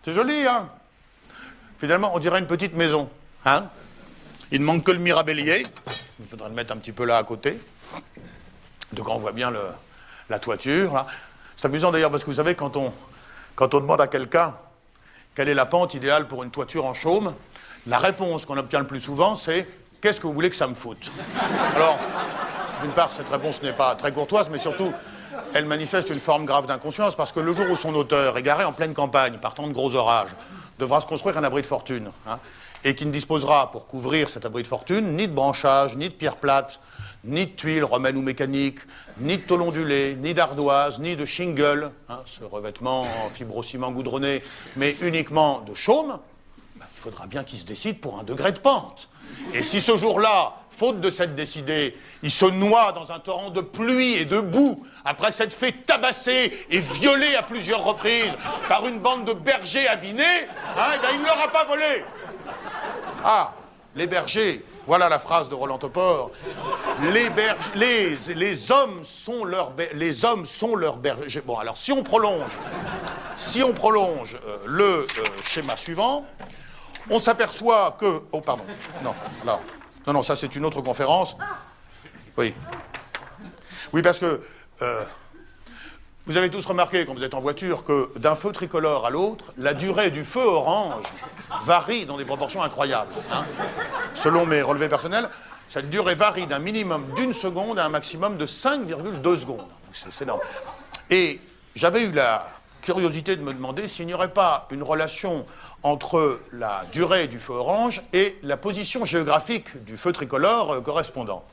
C'est joli, hein? Finalement, on dirait une petite maison, hein? Il ne manque que le mirabellier. Il faudrait le mettre un petit peu là à côté. Donc on voit bien la toiture, là. C'est amusant d'ailleurs parce que vous savez, quand on demande à quelqu'un quelle est la pente idéale pour une toiture en chaume, la réponse qu'on obtient le plus souvent, c'est « Qu'est-ce que vous voulez que ça me foute ?» Alors, d'une part, cette réponse n'est pas très courtoise, mais surtout, elle manifeste une forme grave d'inconscience, parce que le jour où son auteur, égaré en pleine campagne, partant de gros orages, devra se construire un abri de fortune, hein, et qui ne disposera, pour couvrir cet abri de fortune, ni de branchage, ni de pierre plate, ni de tuiles romaines ou mécaniques, ni de tôle ondulée, ni d'ardoise, ni de shingle, hein, ce revêtement en fibrociment goudronné, mais uniquement de chaume, ben, il faudra bien qu'il se décide pour un degré de pente. Et si ce jour-là, faute de s'être décidé, il se noie dans un torrent de pluie et de boue, après s'être fait tabasser et violer à plusieurs reprises par une bande de bergers avinés, hein, ben, il ne l'aura pas volé. Ah, les bergers, voilà la phrase de Roland Topor. Les hommes sont leurs bergers. Bon, alors si on prolonge le schéma suivant, on s'aperçoit que... Oh, pardon. Non, là. Non, ça c'est une autre conférence. Oui. Oui, parce que... vous avez tous remarqué, quand vous êtes en voiture, que d'un feu tricolore à l'autre, la durée du feu orange varie dans des proportions incroyables. Hein. Selon mes relevés personnels, cette durée varie d'un minimum d'1 seconde à un maximum de 5,2 secondes. C'est énorme. Et j'avais eu la curiosité de me demander s'il n'y aurait pas une relation entre la durée du feu orange et la position géographique du feu tricolore correspondant.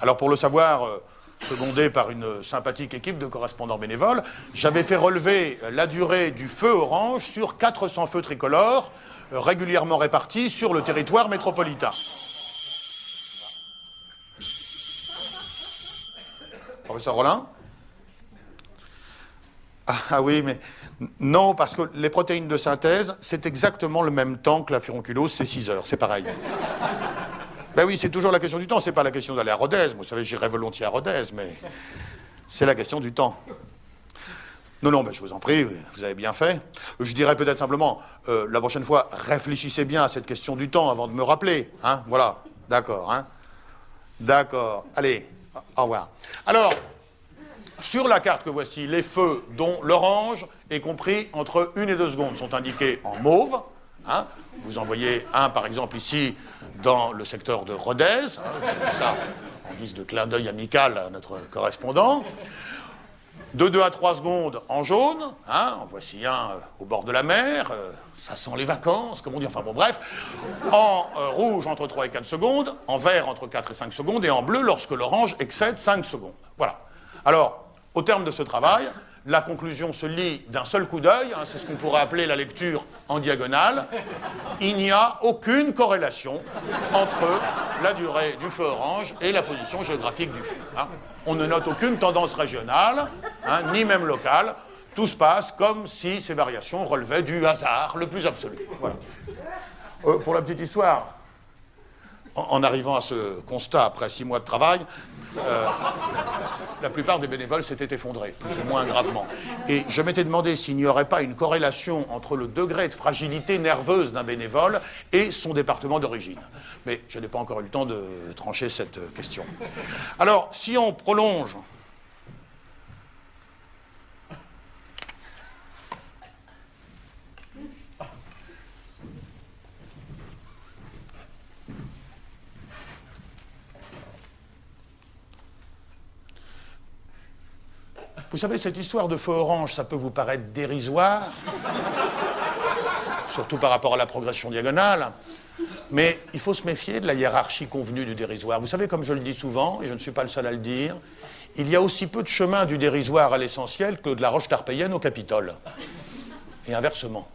Alors pour le savoir... secondé par une sympathique équipe de correspondants bénévoles, j'avais fait relever la durée du feu orange sur 400 feux tricolores régulièrement répartis sur le territoire métropolitain. Professeur Rollin ? Ah oui, mais non, parce que les protéines de synthèse, c'est exactement le même temps que la furonculose, c'est 6 heures, c'est pareil. Ben oui, c'est toujours la question du temps, c'est pas la question d'aller à Rodez. Vous savez, j'irais volontiers à Rodez, mais c'est la question du temps. Non, ben je vous en prie, vous avez bien fait. Je dirais peut-être simplement, la prochaine fois, réfléchissez bien à cette question du temps avant de me rappeler. Hein, voilà, d'accord, hein. D'accord, allez, au revoir. Alors, sur la carte que voici, les feux dont l'orange est compris entre 1 et 2 secondes sont indiqués en mauve. Hein. Vous en voyez un, par exemple, ici, dans le secteur de Rodez, ça, en guise de clin d'œil amical à notre correspondant. De 2 à 3 secondes en jaune, hein, en voici un au bord de la mer, ça sent les vacances, comme on dit, enfin bon, bref. En rouge, entre 3 et 4 secondes, en vert, entre 4 et 5 secondes, et en bleu, lorsque l'orange excède 5 secondes. Voilà. Alors, au terme de ce travail, la conclusion se lit d'un seul coup d'œil, hein, c'est ce qu'on pourrait appeler la lecture en diagonale. Il n'y a aucune corrélation entre la durée du feu orange et la position géographique du feu. Hein. On ne note aucune tendance régionale, hein, ni même locale. Tout se passe comme si ces variations relevaient du hasard le plus absolu. Voilà. Pour la petite histoire, en arrivant à ce constat après 6 mois de travail, la plupart des bénévoles s'étaient effondrés, plus ou moins gravement. Et je m'étais demandé s'il n'y aurait pas une corrélation entre le degré de fragilité nerveuse d'un bénévole et son département d'origine. Mais je n'ai pas encore eu le temps de trancher cette question. Alors, si on prolonge... Vous savez, cette histoire de feu orange, ça peut vous paraître dérisoire, surtout par rapport à la progression diagonale, mais il faut se méfier de la hiérarchie convenue du dérisoire. Vous savez, comme je le dis souvent, et je ne suis pas le seul à le dire, il y a aussi peu de chemin du dérisoire à l'essentiel que de la roche tarpéienne au Capitole, et inversement.